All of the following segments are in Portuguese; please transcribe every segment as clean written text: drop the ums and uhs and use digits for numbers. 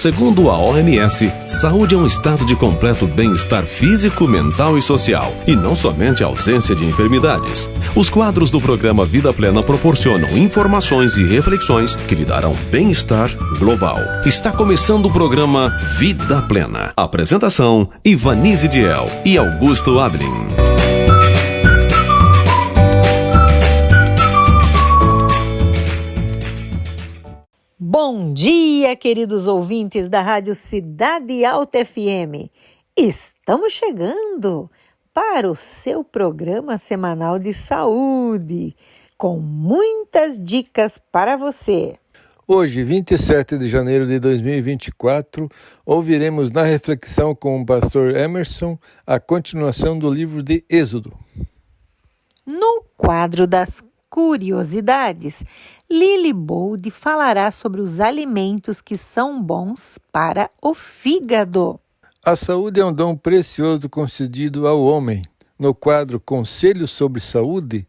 Segundo a OMS, saúde é um estado de completo bem-estar físico, mental e social, e não somente a ausência de enfermidades. Os quadros do programa Vida Plena proporcionam informações e reflexões que lhe darão bem-estar global. Está começando o programa Vida Plena. Apresentação: Ivanise Diel e Augusto Ablin. Bom dia, queridos ouvintes da Rádio Cidade Alta FM. Estamos chegando para o seu programa semanal de saúde, com muitas dicas para você. Hoje, 27 de janeiro de 2024, ouviremos na reflexão com o pastor Emerson a continuação do livro de Êxodo. No quadro das curiosidades, Lily Bold falará sobre os alimentos que são bons para o fígado. A saúde é um dom precioso concedido ao homem. No quadro Conselhos sobre Saúde,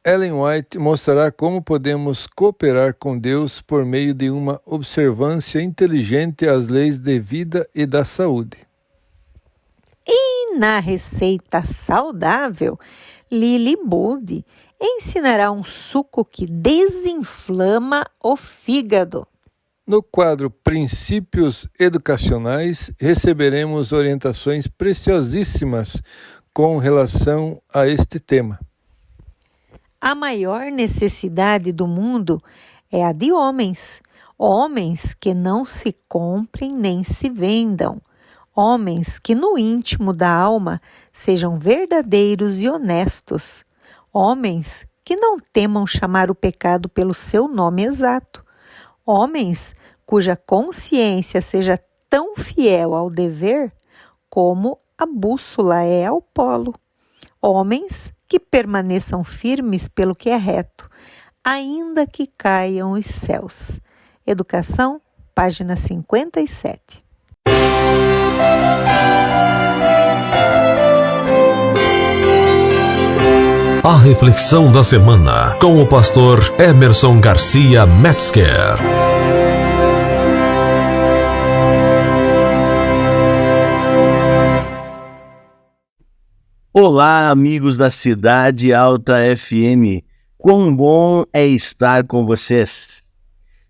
Ellen White mostrará como podemos cooperar com Deus por meio de uma observância inteligente às leis de vida e da saúde. E na receita saudável, Lily Bold ensinará um suco que desinflama o fígado. No quadro Princípios Educacionais, receberemos orientações preciosíssimas com relação a este tema. A maior necessidade do mundo é a de homens. Homens que não se comprem nem se vendam. Homens que no íntimo da alma sejam verdadeiros e honestos. Homens que não temam chamar o pecado pelo seu nome exato. Homens cuja consciência seja tão fiel ao dever como a bússola é ao polo. Homens que permaneçam firmes pelo que é reto, ainda que caiam os céus. Educação, página 57. A reflexão da semana com o pastor Emerson Garcia Metzger. Olá, amigos da Cidade Alta FM. Quão bom é estar com vocês.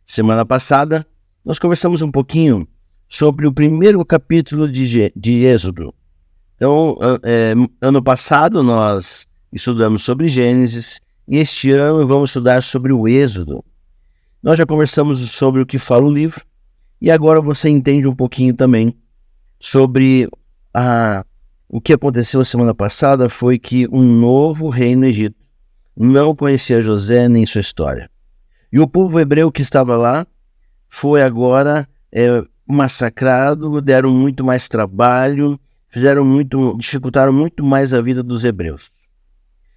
Semana passada, nós conversamos um pouquinho sobre o primeiro capítulo de Êxodo. Então, ano passado nós estudamos sobre Gênesis e este ano vamos estudar sobre o Êxodo. Nós já conversamos sobre o que fala o livro e agora você entende um pouquinho também sobre o que aconteceu a semana passada. Foi que um novo rei no Egito não conhecia José nem sua história. E o povo hebreu que estava lá foi agora massacrado, deram muito mais trabalho, dificultaram muito mais a vida dos hebreus.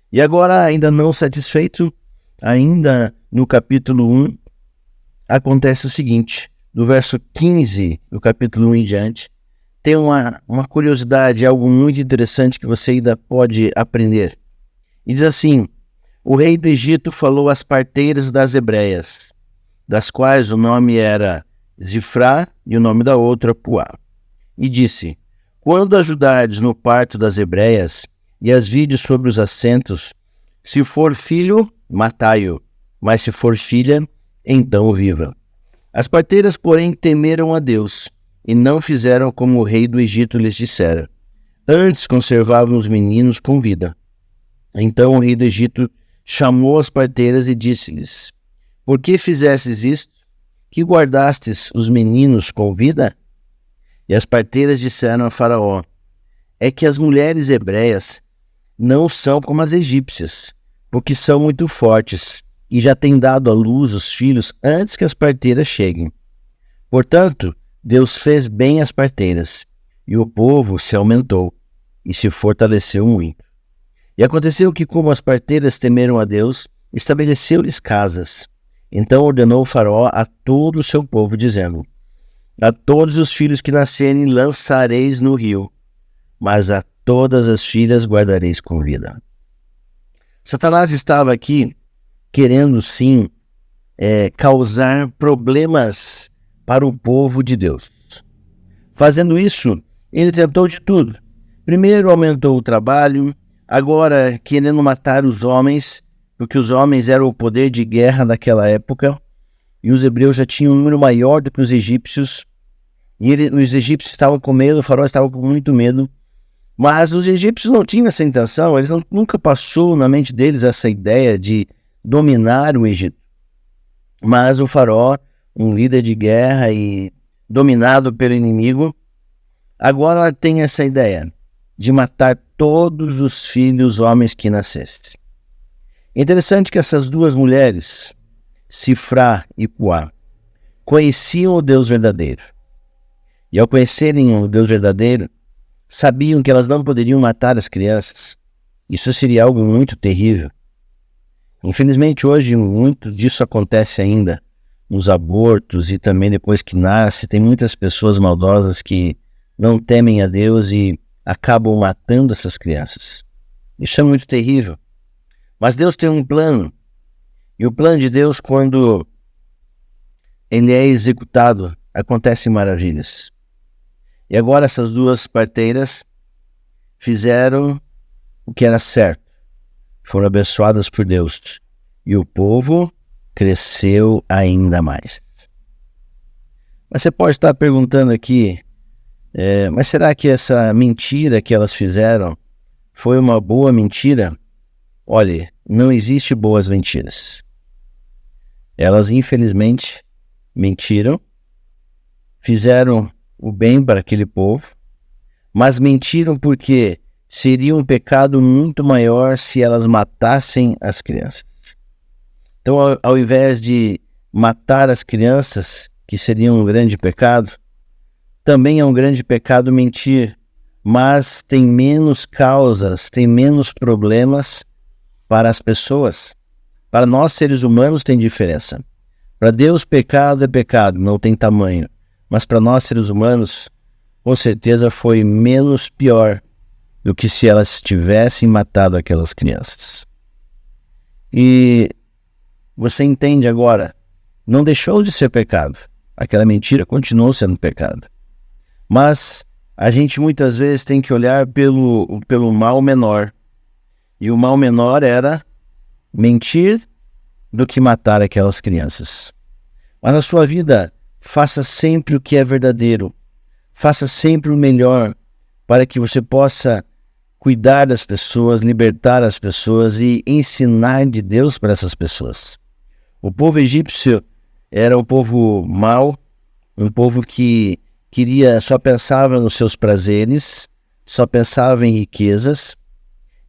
E agora, ainda não satisfeito, ainda no capítulo 1, acontece o seguinte: do verso 15 do capítulo 1 em diante, tem uma curiosidade, algo muito interessante que você ainda pode aprender. E diz assim: o rei do Egito falou às parteiras das hebreias, das quais o nome era Zifrá e o nome da outra Puá, e disse: quando ajudardes no parto das hebreias e as vides sobre os assentos, se for filho, matai-o, mas se for filha, então viva. As parteiras, porém, temeram a Deus e não fizeram como o rei do Egito lhes dissera. Antes conservavam os meninos com vida. Então o rei do Egito chamou as parteiras e disse-lhes: por que fizestes isto? Que guardastes os meninos com vida? E as parteiras disseram a Faraó: é que as mulheres hebreias não são como as egípcias, porque são muito fortes e já têm dado à luz os filhos antes que as parteiras cheguem. Portanto, Deus fez bem às parteiras, e o povo se aumentou e se fortaleceu muito. E aconteceu que, como as parteiras temeram a Deus, estabeleceu-lhes casas. Então ordenou o Faraó a todo o seu povo, dizendo: a todos os filhos que nascerem lançareis no rio, mas a todas as filhas guardareis com vida. Satanás estava aqui querendo sim causar problemas para o povo de Deus. Fazendo isso, ele tentou de tudo. Primeiro aumentou o trabalho, agora querendo matar os homens, porque os homens eram o poder de guerra daquela época, e os hebreus já tinham um número maior do que os egípcios, e os egípcios estavam com medo, o faraó estava com muito medo, mas os egípcios não tinham essa intenção, nunca passou na mente deles essa ideia de dominar o Egito. Mas o faraó, um líder de guerra e dominado pelo inimigo, agora tem essa ideia de matar todos os filhos homens que nascessem. Interessante que essas duas mulheres, Sifrá e Puá, conheciam o Deus verdadeiro. E ao conhecerem o Deus verdadeiro, sabiam que elas não poderiam matar as crianças. Isso seria algo muito terrível. Infelizmente hoje muito disso acontece ainda nos abortos e também depois que nasce. Tem muitas pessoas maldosas que não temem a Deus e acabam matando essas crianças. Isso é muito terrível. Mas Deus tem um plano. E o plano de Deus, quando ele é executado, acontecem maravilhas. E agora essas duas parteiras fizeram o que era certo. Foram abençoadas por Deus. E o povo cresceu ainda mais. Mas você pode estar perguntando aqui, mas será que essa mentira que elas fizeram foi uma boa mentira? Olha, não existe boas mentiras. Elas infelizmente mentiram, fizeram o bem para aquele povo, mas mentiram porque seria um pecado muito maior se elas matassem as crianças. Então, ao invés de matar as crianças, que seria um grande pecado, também é um grande pecado mentir, mas tem menos causas, tem menos problemas para as pessoas. Para nós, seres humanos, tem diferença. Para Deus, pecado é pecado, não tem tamanho. Mas para nós, seres humanos, com certeza foi menos pior do que se elas tivessem matado aquelas crianças. E você entende agora, não deixou de ser pecado. Aquela mentira continuou sendo pecado. Mas a gente muitas vezes tem que olhar pelo mal menor. E o mal menor era mentir do que matar aquelas crianças. Mas na sua vida, faça sempre o que é verdadeiro. Faça sempre o melhor para que você possa cuidar das pessoas, libertar as pessoas e ensinar de Deus para essas pessoas. O povo egípcio era um povo mau, um povo que só pensava nos seus prazeres, só pensava em riquezas.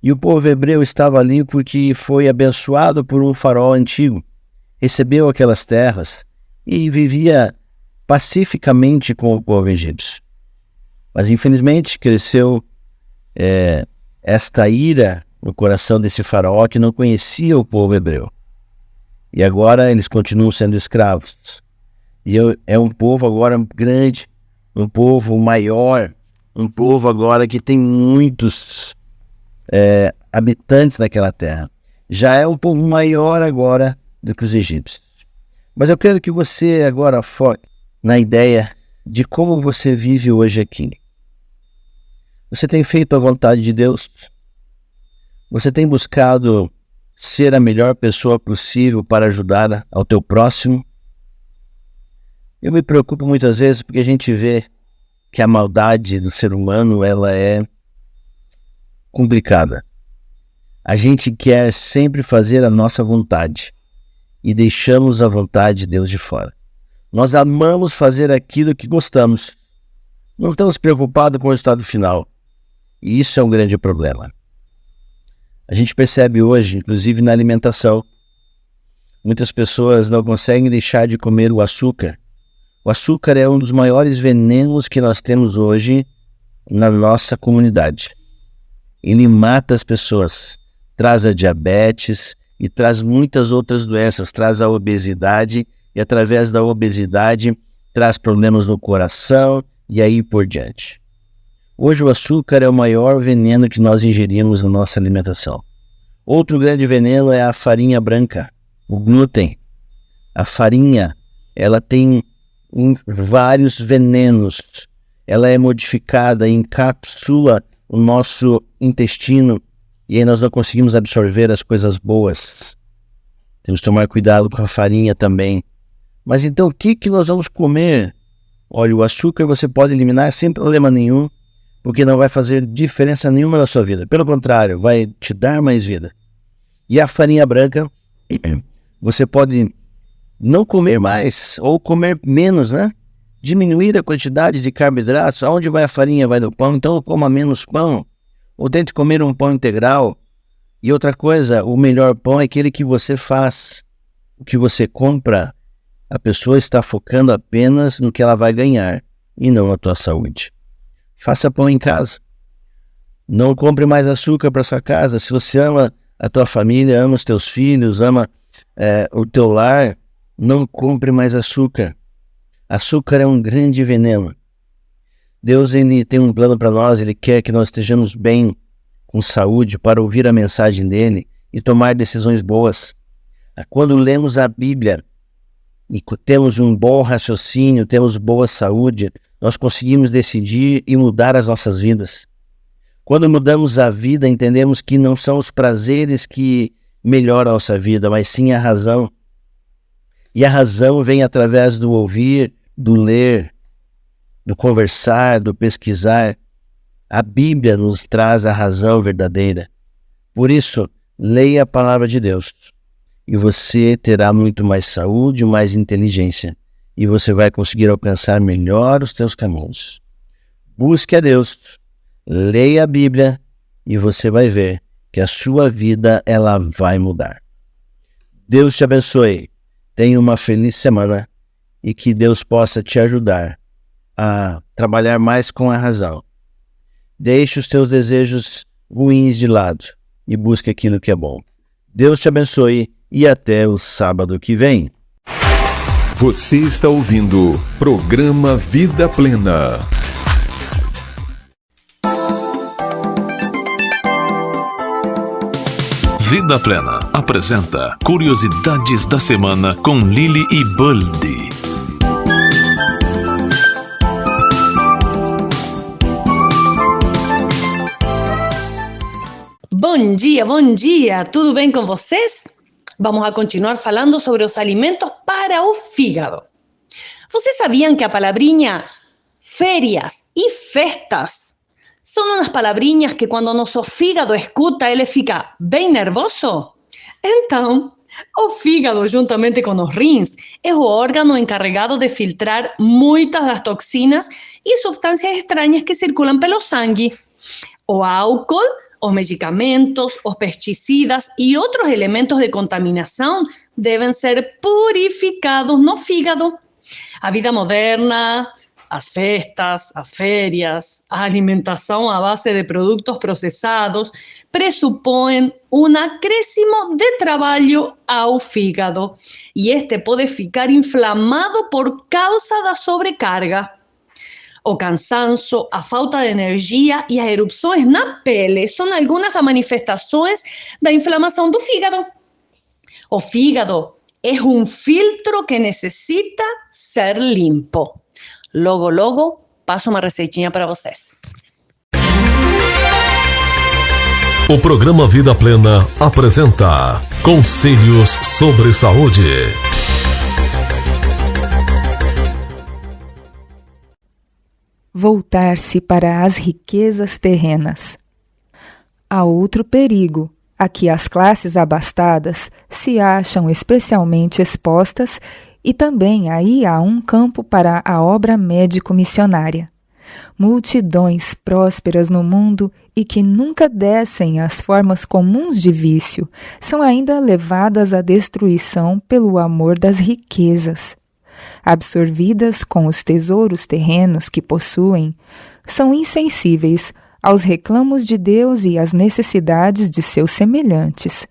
E o povo hebreu estava ali porque foi abençoado por um faraó antigo, recebeu aquelas terras e vivia pacificamente com o povo egípcio. Mas infelizmente cresceu esta ira no coração desse faraó que não conhecia o povo hebreu. E agora eles continuam sendo escravos. E é um povo agora grande, um povo maior, um povo agora que tem muitos habitantes naquela terra. Já é um povo maior agora do que os egípcios. Mas eu quero que você agora foque na ideia de como você vive hoje aqui. Você tem feito a vontade de Deus? Você tem buscado ser a melhor pessoa possível para ajudar ao teu próximo? Eu me preocupo muitas vezes porque a gente vê que a maldade do ser humano ela é complicada. A gente quer sempre fazer a nossa vontade e deixamos a vontade de Deus de fora. Nós amamos fazer aquilo que gostamos. Não estamos preocupados com o resultado final. E isso é um grande problema. A gente percebe hoje, inclusive na alimentação, muitas pessoas não conseguem deixar de comer o açúcar. O açúcar é um dos maiores venenos que nós temos hoje na nossa comunidade. Ele mata as pessoas, traz a diabetes e traz muitas outras doenças, traz a obesidade e através da obesidade traz problemas no coração e aí por diante. Hoje o açúcar é o maior veneno que nós ingerimos na nossa alimentação. Outro grande veneno é a farinha branca, o glúten. A farinha, ela tem em vários venenos. Ela é modificada, encapsula o nosso intestino e aí nós não conseguimos absorver as coisas boas. Temos que tomar cuidado com a farinha também. Mas então o que nós vamos comer? Olha, o açúcar você pode eliminar sem problema nenhum, porque não vai fazer diferença nenhuma na sua vida. Pelo contrário, vai te dar mais vida. E a farinha branca, você pode não comer mais ou comer menos, né? Diminuir a quantidade de carboidratos. Aonde vai a farinha, vai no pão. Então coma menos pão. Ou tente comer um pão integral. E outra coisa, o melhor pão é aquele que você faz. O que você compra, a pessoa está focando apenas no que ela vai ganhar e não na tua saúde. Faça pão em casa. Não compre mais açúcar para sua casa. Se você ama a tua família, ama os teus filhos, ama o teu lar, não compre mais açúcar. Açúcar é um grande veneno. Deus ele tem um plano para nós, Ele quer que nós estejamos bem, com saúde, para ouvir a mensagem dEle e tomar decisões boas. Quando lemos a Bíblia e temos um bom raciocínio, temos boa saúde, nós conseguimos decidir e mudar as nossas vidas. Quando mudamos a vida, entendemos que não são os prazeres que melhoram a nossa vida, mas sim a razão. E a razão vem através do ouvir, do ler, do conversar, do pesquisar. A Bíblia nos traz a razão verdadeira. Por isso, leia a palavra de Deus e você terá muito mais saúde, mais inteligência e você vai conseguir alcançar melhor os teus caminhos. Busque a Deus, leia a Bíblia e você vai ver que a sua vida ela vai mudar. Deus te abençoe. Tenha uma feliz semana e que Deus possa te ajudar a trabalhar mais com a razão. Deixe os teus desejos ruins de lado e busque aquilo que é bom. Deus te abençoe e até o sábado que vem. Você está ouvindo Programa Vida Plena. Vida Plena apresenta Curiosidades da Semana com Lily e Buldy. Bom dia, tudo bem com vocês? Vamos a continuar falando sobre os alimentos para o fígado. Vocês sabiam que a palavrinha férias e festas são umas palavrinhas que quando nosso fígado escuta, ele fica bem nervoso? Então, o fígado, juntamente com os rins, é o órgão encarregado de filtrar muitas das toxinas e substâncias estranhas que circulam pelo sangue. O álcool, os medicamentos, os pesticidas e outros elementos de contaminação devem ser purificados no fígado. A vida moderna, as festas, as férias, a alimentação à base de produtos processados pressupõem um acréscimo de trabalho ao fígado e este pode ficar inflamado por causa da sobrecarga. O cansanço, a falta de energia e as erupções na pele são algumas das manifestações da inflamação do fígado. O fígado é um filtro que necessita ser limpo. Logo, passo uma receitinha para vocês. O programa Vida Plena apresenta Conselhos sobre Saúde. Voltar-se para as riquezas terrenas. Há outro perigo, a que as classes abastadas se acham especialmente expostas e também aí há um campo para a obra médico-missionária. Multidões prósperas no mundo e que nunca descem às formas comuns de vício são ainda levadas à destruição pelo amor das riquezas. Absorvidas com os tesouros terrenos que possuem, são insensíveis aos reclamos de Deus e às necessidades de seus semelhantes.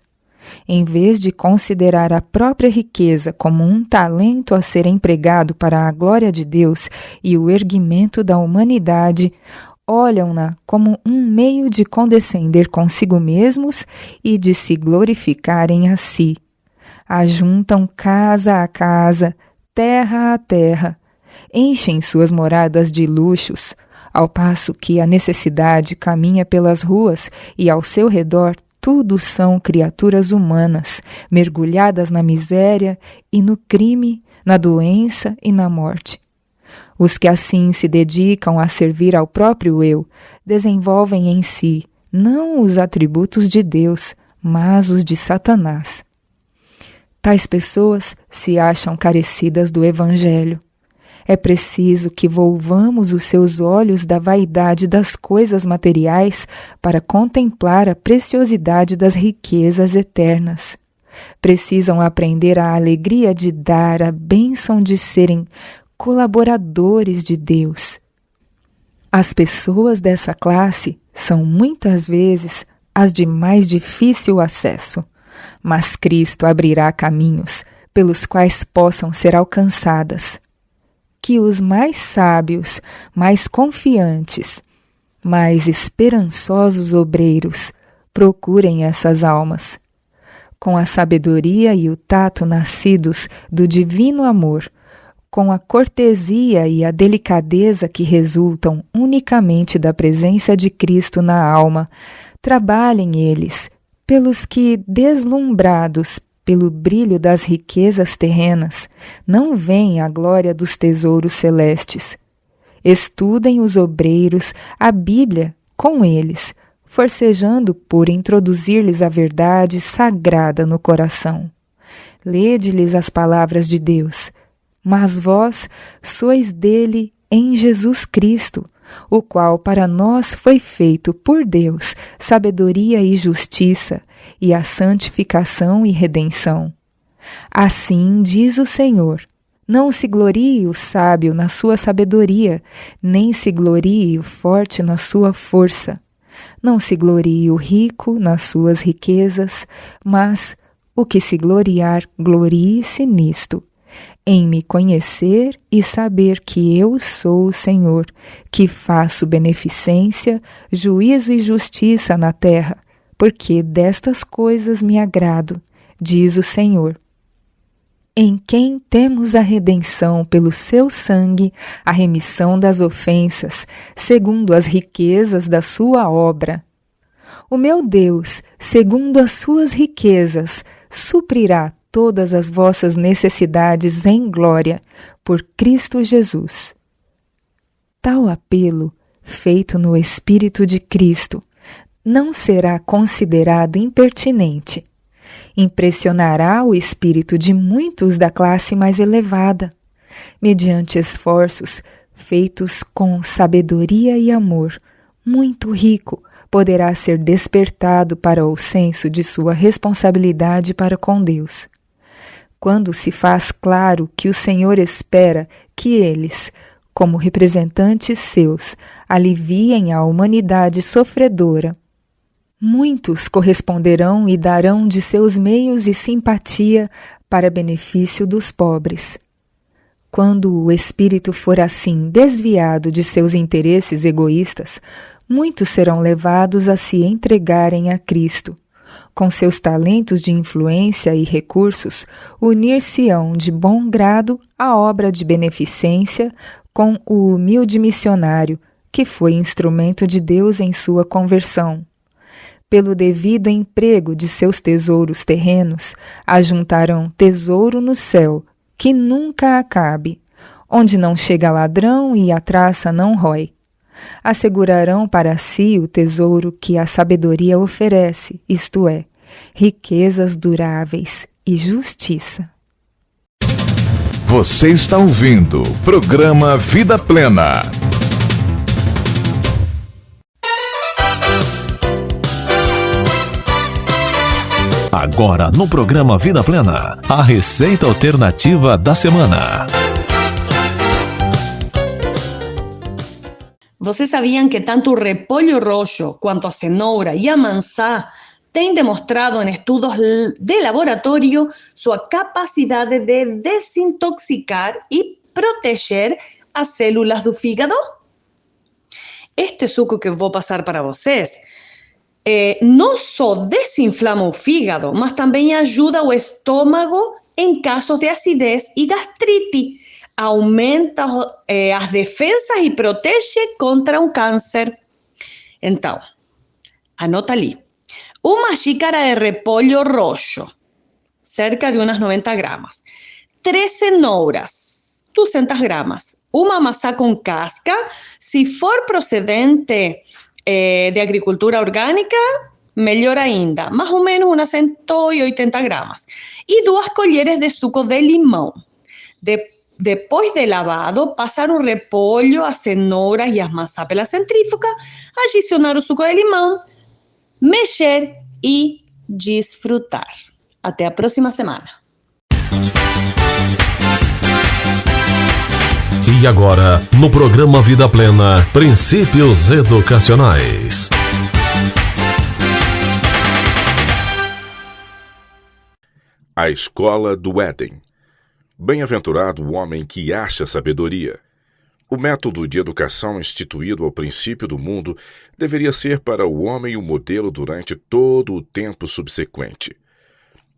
Em vez de considerar a própria riqueza como um talento a ser empregado para a glória de Deus e o erguimento da humanidade, olham-na como um meio de condescender consigo mesmos e de se glorificarem a si. Ajuntam casa a casa, terra a terra, enchem suas moradas de luxos, ao passo que a necessidade caminha pelas ruas e ao seu redor tudo são criaturas humanas, mergulhadas na miséria e no crime, na doença e na morte. Os que assim se dedicam a servir ao próprio eu, desenvolvem em si não os atributos de Deus, mas os de Satanás. Tais pessoas se acham carecidas do Evangelho. É preciso que volvamos os seus olhos da vaidade das coisas materiais para contemplar a preciosidade das riquezas eternas. Precisam aprender a alegria de dar, a bênção de serem colaboradores de Deus. As pessoas dessa classe são muitas vezes as de mais difícil acesso, mas Cristo abrirá caminhos pelos quais possam ser alcançadas. Que os mais sábios, mais confiantes, mais esperançosos obreiros procurem essas almas. Com a sabedoria e o tato nascidos do divino amor, com a cortesia e a delicadeza que resultam unicamente da presença de Cristo na alma, trabalhem eles, pelos que, deslumbrados pelo brilho das riquezas terrenas, não veem a glória dos tesouros celestes. Estudem os obreiros a Bíblia com eles, forcejando por introduzir-lhes a verdade sagrada no coração. Lede-lhes as palavras de Deus, mas vós sois dele em Jesus Cristo, o qual para nós foi feito por Deus sabedoria e justiça, e a santificação e redenção. Assim diz o Senhor: não se glorie o sábio na sua sabedoria, nem se glorie o forte na sua força. Não se glorie o rico nas suas riquezas, mas o que se gloriar, glorie-se nisto, em me conhecer e saber que eu sou o Senhor, que faço beneficência, juízo e justiça na terra, porque destas coisas me agrado, diz o Senhor. Em quem temos a redenção pelo seu sangue, a remissão das ofensas, segundo as riquezas da sua obra. O meu Deus, segundo as suas riquezas, suprirá todas as vossas necessidades em glória, por Cristo Jesus. Tal apelo, feito no Espírito de Cristo, não será considerado impertinente. Impressionará o espírito de muitos da classe mais elevada, mediante esforços feitos com sabedoria e amor, muito rico poderá ser despertado para o senso de sua responsabilidade para com Deus. Quando se faz claro que o Senhor espera que eles, como representantes seus, aliviem a humanidade sofredora, muitos corresponderão e darão de seus meios e simpatia para benefício dos pobres. Quando o espírito for assim desviado de seus interesses egoístas, muitos serão levados a se entregarem a Cristo. Com seus talentos de influência e recursos, unir-se-ão de bom grado à obra de beneficência com o humilde missionário, que foi instrumento de Deus em sua conversão. Pelo devido emprego de seus tesouros terrenos, ajuntarão tesouro no céu, que nunca acabe, onde não chega ladrão e a traça não rói. Assegurarão para si o tesouro que a sabedoria oferece, isto é, riquezas duráveis e justiça. Você está ouvindo o programa Vida Plena. Agora no programa Vida Plena, a receita alternativa da semana. ¿Vocês sabiam que tanto o repolho roxo quanto a cenoura e a maçã têm demonstrado em estudos de laboratório sua capacidade de desintoxicar e proteger as células do fígado? Este suco que vou passar para vocês não só desinflama o fígado, mas também ajuda o estômago em casos de acidez e gastrite, aumenta as defesas e protege contra um câncer. Então, anota ali. Uma xícara de repolho roxo, cerca de umas 90 gramas. 3 cenouras, 200 gramas. Uma maçã com casca, se for procedente de agricultura orgânica, melhor ainda, mais ou menos umas 180 gramas. E 2 colheres de suco de limão. Depois de lavado, passar o repolho, as cenouras e as maçãs pela centrífuga, adicionar o suco de limão, mexer e desfrutar. Até a próxima semana. E agora, no programa Vida Plena, Princípios Educacionais. A Escola do Éden. Bem-aventurado o homem que acha sabedoria. O método de educação instituído ao princípio do mundo deveria ser para o homem o modelo durante todo o tempo subsequente.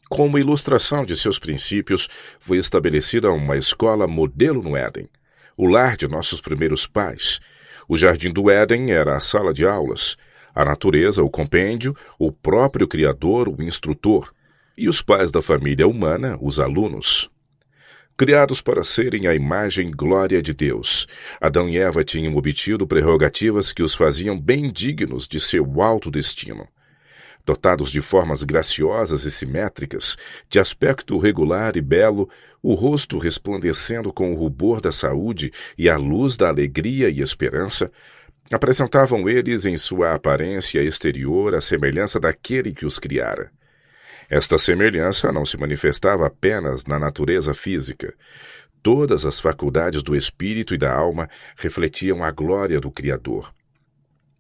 Como ilustração de seus princípios, foi estabelecida uma escola modelo no Éden, o lar de nossos primeiros pais. O jardim do Éden era a sala de aulas, a natureza, o compêndio, o próprio Criador, o instrutor, e os pais da família humana, os alunos. Criados para serem a imagem e glória de Deus, Adão e Eva tinham obtido prerrogativas que os faziam bem dignos de seu alto destino. Dotados de formas graciosas e simétricas, de aspecto regular e belo, o rosto resplandecendo com o rubor da saúde e a luz da alegria e esperança, apresentavam eles em sua aparência exterior a semelhança daquele que os criara. Esta semelhança não se manifestava apenas na natureza física. Todas as faculdades do espírito e da alma refletiam a glória do Criador.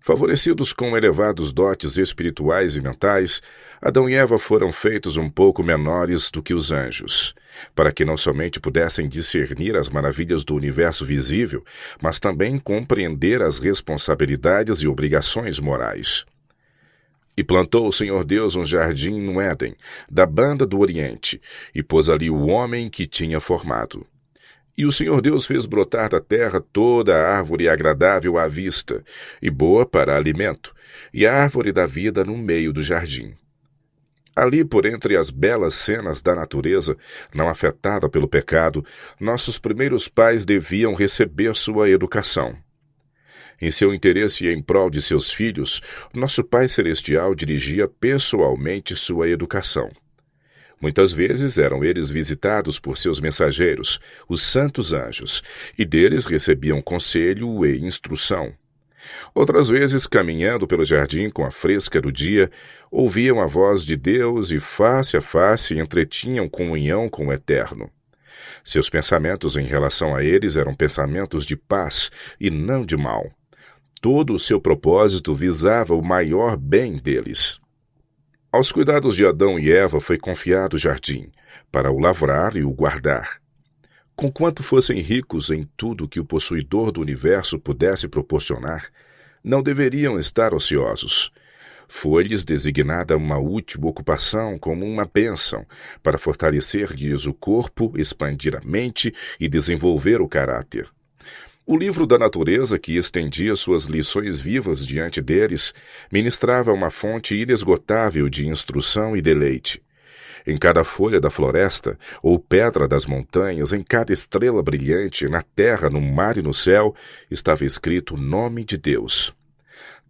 Favorecidos com elevados dotes espirituais e mentais, Adão e Eva foram feitos um pouco menores do que os anjos, para que não somente pudessem discernir as maravilhas do universo visível, mas também compreender as responsabilidades e obrigações morais. E plantou o Senhor Deus um jardim no Éden, da banda do Oriente, e pôs ali o homem que tinha formado. E o Senhor Deus fez brotar da terra toda a árvore agradável à vista, e boa para alimento, e a árvore da vida no meio do jardim. Ali, por entre as belas cenas da natureza, não afetada pelo pecado, nossos primeiros pais deviam receber sua educação. Em seu interesse e em prol de seus filhos, nosso Pai Celestial dirigia pessoalmente sua educação. Muitas vezes eram eles visitados por seus mensageiros, os santos anjos, e deles recebiam conselho e instrução. Outras vezes, caminhando pelo jardim com a fresca do dia, ouviam a voz de Deus e face a face entretinham comunhão com o Eterno. Seus pensamentos em relação a eles eram pensamentos de paz e não de mal. Todo o seu propósito visava o maior bem deles. Aos cuidados de Adão e Eva foi confiado o jardim, para o lavrar e o guardar. Conquanto fossem ricos em tudo que o possuidor do universo pudesse proporcionar, não deveriam estar ociosos. Foi-lhes designada uma útil ocupação como uma bênção, para fortalecer-lhes o corpo, expandir a mente e desenvolver o caráter. O livro da natureza, que estendia suas lições vivas diante deles, ministrava uma fonte inesgotável de instrução e deleite. Em cada folha da floresta, ou pedra das montanhas, em cada estrela brilhante, na terra, no mar e no céu, estava escrito o nome de Deus.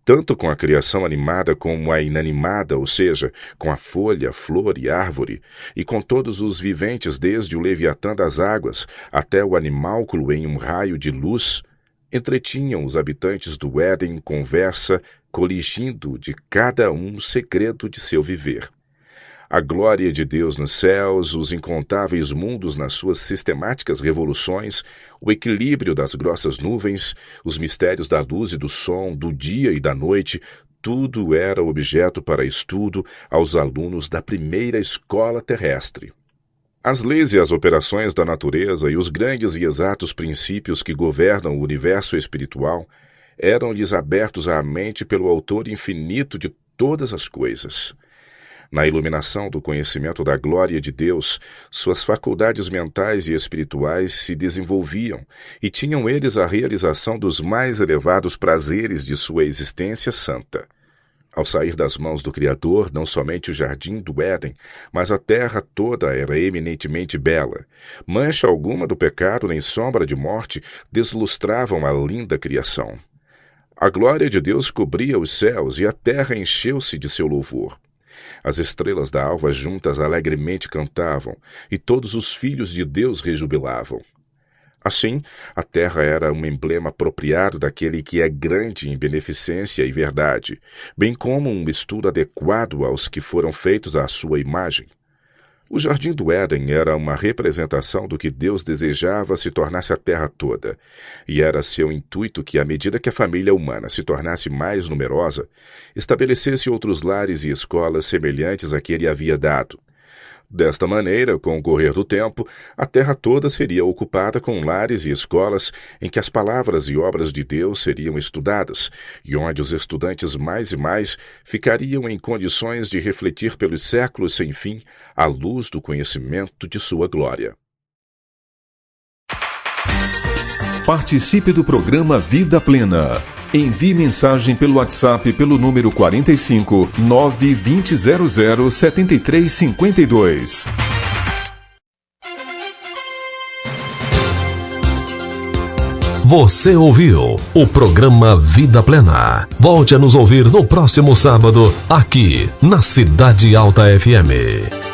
Tanto com a criação animada como a inanimada, ou seja, com a folha, flor e árvore, e com todos os viventes desde o leviatã das águas até o animálculo em um raio de luz, entretinham os habitantes do Éden conversa, coligindo de cada um o segredo de seu viver. A glória de Deus nos céus, os incontáveis mundos nas suas sistemáticas revoluções, o equilíbrio das grossas nuvens, os mistérios da luz e do som, do dia e da noite, tudo era objeto para estudo aos alunos da primeira escola terrestre. As leis e as operações da natureza e os grandes e exatos princípios que governam o universo espiritual eram-lhes abertos à mente pelo Autor infinito de todas as coisas. Na iluminação do conhecimento da glória de Deus, suas faculdades mentais e espirituais se desenvolviam e tinham eles a realização dos mais elevados prazeres de sua existência santa. Ao sair das mãos do Criador, não somente o jardim do Éden, mas a terra toda era eminentemente bela. Mancha alguma do pecado nem sombra de morte deslustravam a linda criação. A glória de Deus cobria os céus e a terra encheu-se de seu louvor. As estrelas da alva juntas alegremente cantavam, e todos os filhos de Deus rejubilavam. Assim, a terra era um emblema apropriado daquele que é grande em beneficência e verdade, bem como um estudo adequado aos que foram feitos à sua imagem. O jardim do Éden era uma representação do que Deus desejava se tornasse a terra toda, e era seu intuito que, à medida que a família humana se tornasse mais numerosa, estabelecesse outros lares e escolas semelhantes a que ele havia dado. Desta maneira, com o correr do tempo, a terra toda seria ocupada com lares e escolas em que as palavras e obras de Deus seriam estudadas, e onde os estudantes mais e mais ficariam em condições de refletir pelos séculos sem fim a luz do conhecimento de sua glória. Participe do programa Vida Plena. Envie mensagem pelo WhatsApp pelo número 45 92000 7352. Você ouviu o programa Vida Plena. Volte a nos ouvir no próximo sábado, aqui na Cidade Alta FM.